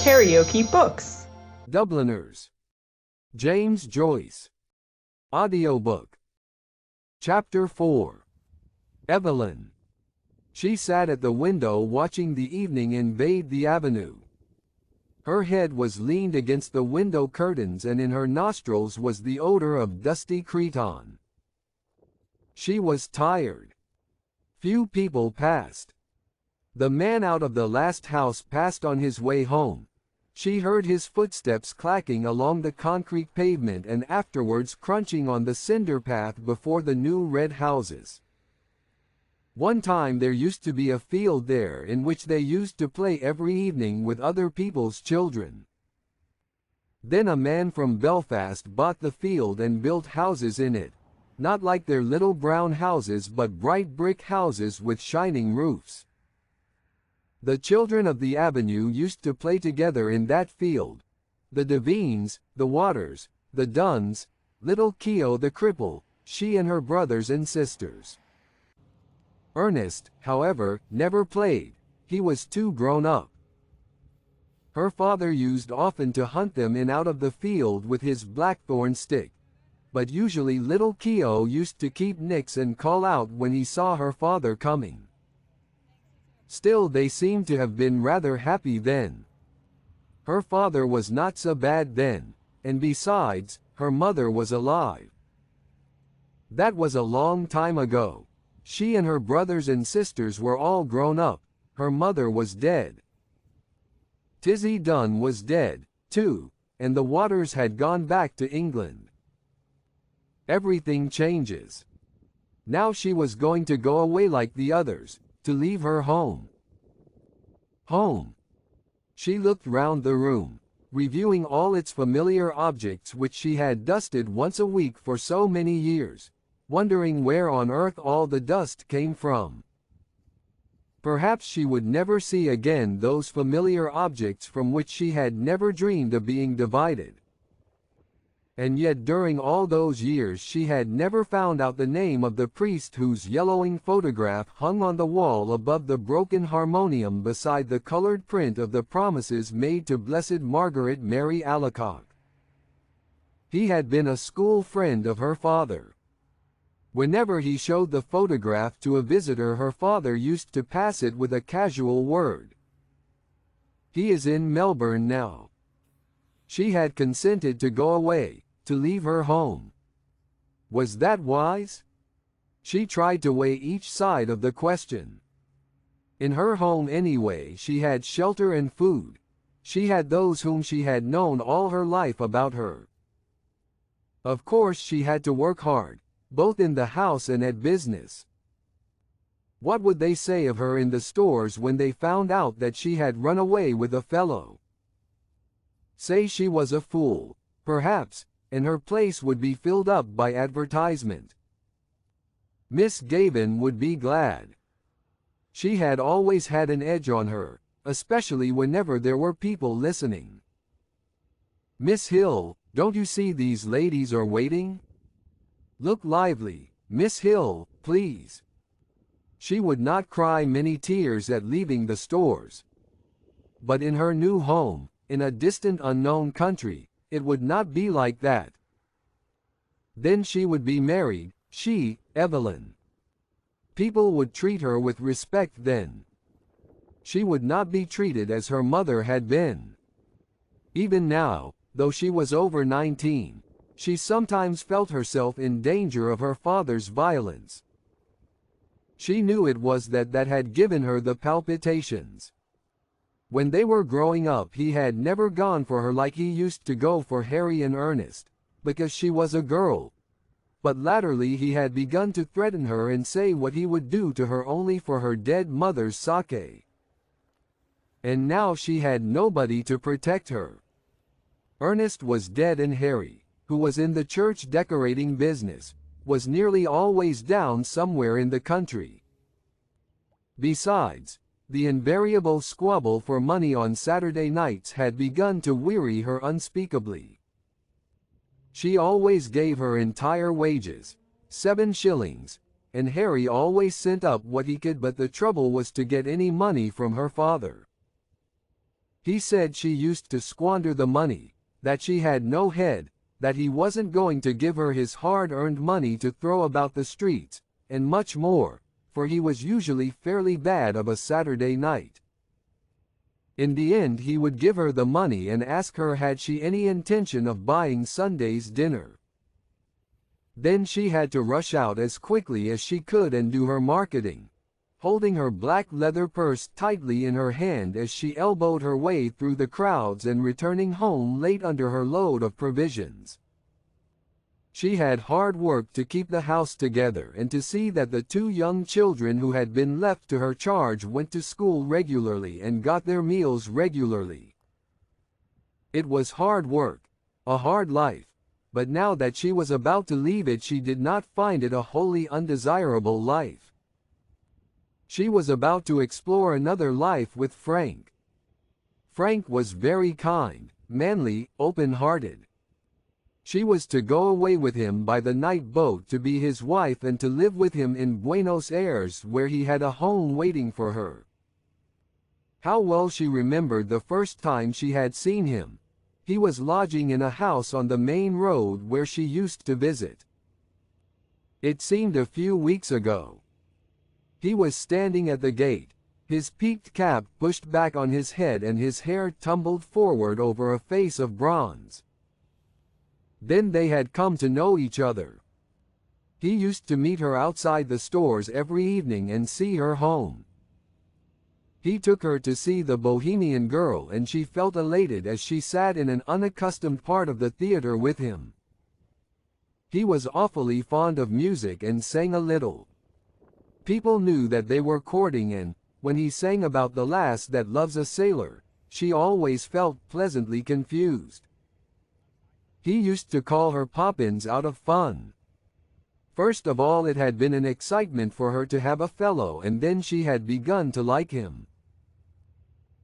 KaraokeBooks. Dubliners. James Joyce. Audiobook. Chapter 4. Evelyn. She sat at the window watching the evening invade the avenue. Her head was leaned against the window curtains and in her nostrils was the odor of dusty cretonne. She was tired. Few people passed. The man out of the last house passed on his way home. She heard his footsteps clacking along the concrete pavement and afterwards crunching on the cinder path before the new red houses. One time there used to be a field there in which they used to play every evening with other people's children. Then a man from Belfast bought the field and built houses in it, not like their little brown houses but bright brick houses with shining roofs. The children of the avenue used to play together in that field. The Devines, the Waters, the Dunns, little Keogh the cripple, she and her brothers and sisters. Ernest, however, never played. He was too grown up. Her father used often to hunt them in out of the field with his blackthorn stick, but usually little Keogh used to keep nix and call out when he saw her father coming. Still they seemed to have been rather happy then. Her father was not so bad then, and besides, her mother was alive. That was a long time ago. She and her brothers and sisters were all grown up. Her mother was dead. Tizzie Dunn was dead, too, and the Waters had gone back to England. Everything changes. Now she was going to go away like the others, to leave her home. Home. She looked round the room, reviewing all its familiar objects which she had dusted once a week for so many years, wondering where on earth all the dust came from. Perhaps she would never see again those familiar objects from which she had never dreamed of being divided. And yet during all those years she had never found out the name of the priest whose yellowing photograph hung on the wall above the broken harmonium beside the colored print of the promises made to Blessed Margaret Mary Alacoque. He had been a school friend of her father. Whenever he showed the photograph to a visitor, her father used to pass it with a casual word. "He is in Melbourne now." She had consented to go away, to leave her home. Was that wise? She tried to weigh each side of the question. In her home anyway she had shelter and food. She had those whom she had known all her life about her. Of course she had to work hard, both in the house and at business. What would they say of her in the stores when they found out that she had run away with a fellow? Say she was a fool, perhaps, and her place would be filled up by advertisement. Miss Gavin would be glad. She had always had an edge on her, especially whenever there were people listening. "Miss Hill, don't you see these ladies are waiting? Look lively, Miss Hill, please." She would not cry many tears at leaving the stores. But in her new home, in a distant unknown country, it would not be like that. Then she would be married, she, Evelyn. People would treat her with respect then. She would not be treated as her mother had been. Even now, though she was over 19, she sometimes felt herself in danger of her father's violence. She knew it was that had given her the palpitations. When they were growing up he had never gone for her like he used to go for Harry and Ernest, because she was a girl. But latterly he had begun to threaten her and say what he would do to her only for her dead mother's sake. And now she had nobody to protect her. Ernest was dead and Harry, who was in the church decorating business, was nearly always down somewhere in the country. Besides, the invariable squabble for money on Saturday nights had begun to weary her unspeakably. She always gave her entire wages, 7 shillings, and Harry always sent up what he could, but the trouble was to get any money from her father. He said she used to squander the money, that she had no head, that he wasn't going to give her his hard-earned money to throw about the streets, and much more, for he was usually fairly bad of a Saturday night. In the end he would give her the money and ask her had she any intention of buying Sunday's dinner. Then she had to rush out as quickly as she could and do her marketing, holding her black leather purse tightly in her hand as she elbowed her way through the crowds and returning home late under her load of provisions. She had hard work to keep the house together and to see that the 2 young children who had been left to her charge went to school regularly and got their meals regularly. It was hard work, a hard life, but now that she was about to leave it she did not find it a wholly undesirable life. She was about to explore another life with Frank. Frank was very kind, manly, open-hearted. She was to go away with him by the night boat to be his wife and to live with him in Buenos Aires where he had a home waiting for her. How well she remembered the first time she had seen him. He was lodging in a house on the main road where she used to visit. It seemed a few weeks ago. He was standing at the gate, his peaked cap pushed back on his head and his hair tumbled forward over a face of bronze. Then they had come to know each other. He used to meet her outside the stores every evening and see her home. He took her to see The Bohemian Girl and she felt elated as she sat in an unaccustomed part of the theater with him. He was awfully fond of music and sang a little. People knew that they were courting and, when he sang about the lass that loves a sailor, she always felt pleasantly confused. He used to call her Poppins out of fun. First of all it had been an excitement for her to have a fellow and then she had begun to like him.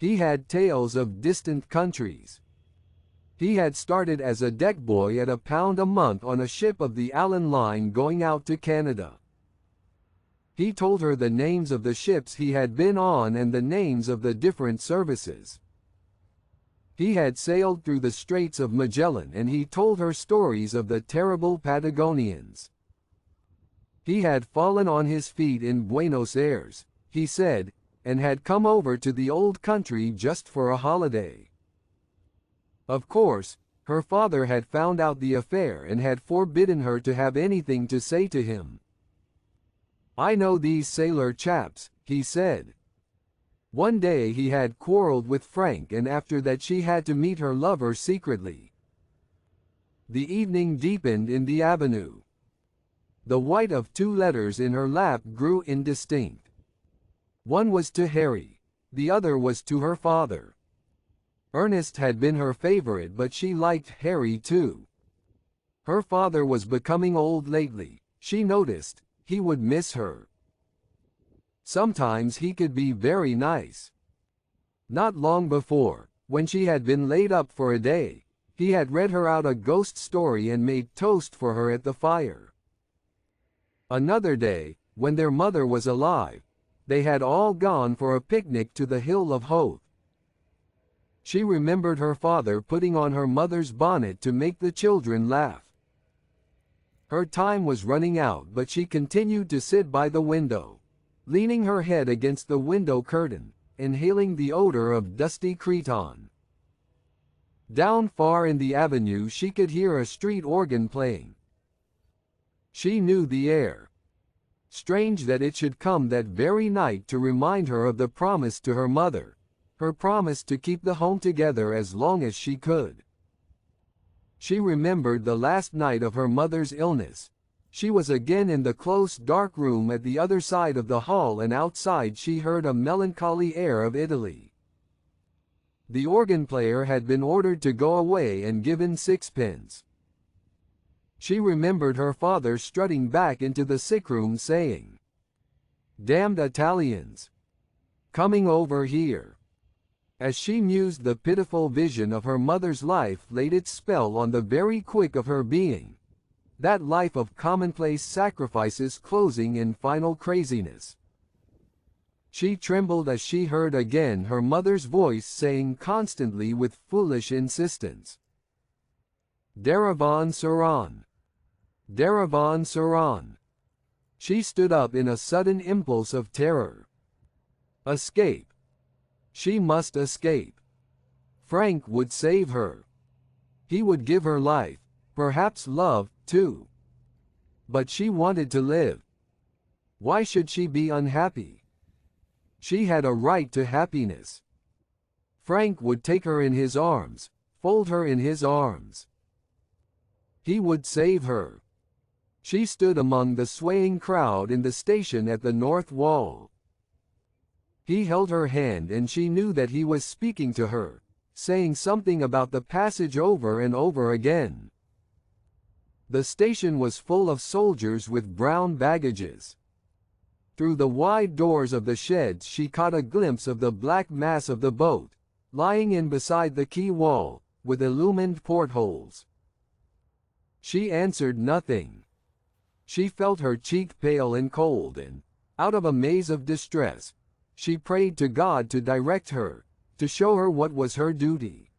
He had tales of distant countries. He had started as a deck boy at £1 a month on a ship of the Allen Line going out to Canada. He told her the names of the ships he had been on and the names of the different services. He had sailed through the Straits of Magellan and he told her stories of the terrible Patagonians. He had fallen on his feet in Buenos Aires, he said, and had come over to the old country just for a holiday. Of course, her father had found out the affair and had forbidden her to have anything to say to him. "I know these sailor chaps," he said. One day he had quarreled with Frank and after that she had to meet her lover secretly. The evening deepened in the avenue. The white of 2 letters in her lap grew indistinct. One was to Harry, the other was to her father. Ernest had been her favorite but she liked Harry too. Her father was becoming old lately, she noticed. He would miss her. Sometimes he could be very nice. Not long before, when she had been laid up for a day, he had read her out a ghost story and made toast for her at the fire. Another day, when their mother was alive, they had all gone for a picnic to the Hill of Hope. She remembered her father putting on her mother's bonnet to make the children laugh. Her time was running out but she continued to sit by the window, leaning her head against the window curtain, inhaling the odor of dusty cretonne. Down far in the avenue she could hear a street organ playing. She knew the air. Strange that it should come that very night to remind her of the promise to her mother, her promise to keep the home together as long as she could. She remembered the last night of her mother's illness. She was again in the close dark room at the other side of the hall and outside she heard a melancholy air of Italy. The organ player had been ordered to go away and given 6pence. She remembered her father strutting back into the sickroom saying, "Damned Italians! Coming over here." As she mused the pitiful vision of her mother's life laid its spell on the very quick of her being. That life of commonplace sacrifices closing in final craziness. She trembled as she heard again her mother's voice saying constantly with foolish insistence, "Daravan Saran. Daravan Saran." She stood up in a sudden impulse of terror. Escape. She must escape. Frank would save her. He would give her life, perhaps love, too. But she wanted to live. Why should she be unhappy? She had a right to happiness. Frank would take her in his arms, fold her in his arms. He would save her. She stood among the swaying crowd in the station at the north wall. He held her hand and she knew that he was speaking to her, saying something about the passage over and over again. The station was full of soldiers with brown baggages. Through the wide doors of the sheds she caught a glimpse of the black mass of the boat, lying in beside the quay wall, with illumined portholes. She answered nothing. She felt her cheek pale and cold and, out of a maze of distress, she prayed to God to direct her, to show her what was her duty.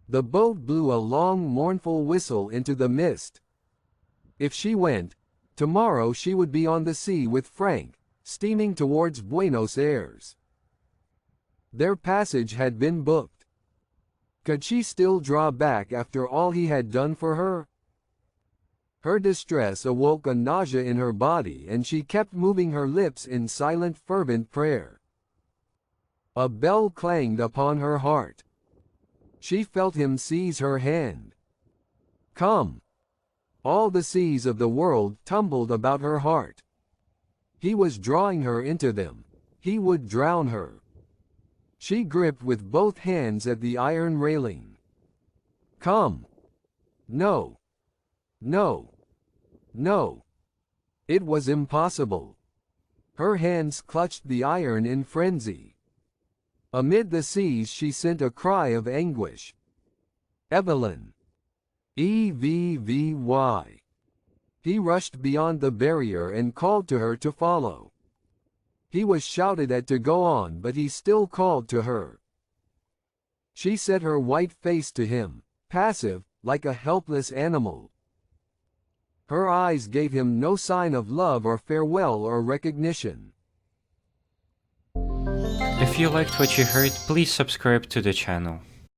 The boat blew a long mournful whistle into the mist. If she went, tomorrow she would be on the sea with Frank, steaming towards Buenos Aires. Their passage had been booked. Could she still draw back after all he had done for her? Her distress awoke a nausea in her body and she kept moving her lips in silent fervent prayer. A bell clanged upon her heart. She felt him seize her hand. Come. All the seas of the world tumbled about her heart. He was drawing her into them. He would drown her. She gripped with both hands at the iron railing. Come. No. No. No. It was impossible. Her hands clutched the iron in frenzy. Amid the seas she sent a cry of anguish. Evelyn. EVVY. He rushed beyond the barrier and called to her to follow. He was shouted at to go on, but he still called to her. She set her white face to him, passive, like a helpless animal. Her eyes gave him no sign of love or farewell or recognition. If you liked what you heard, please subscribe to the channel.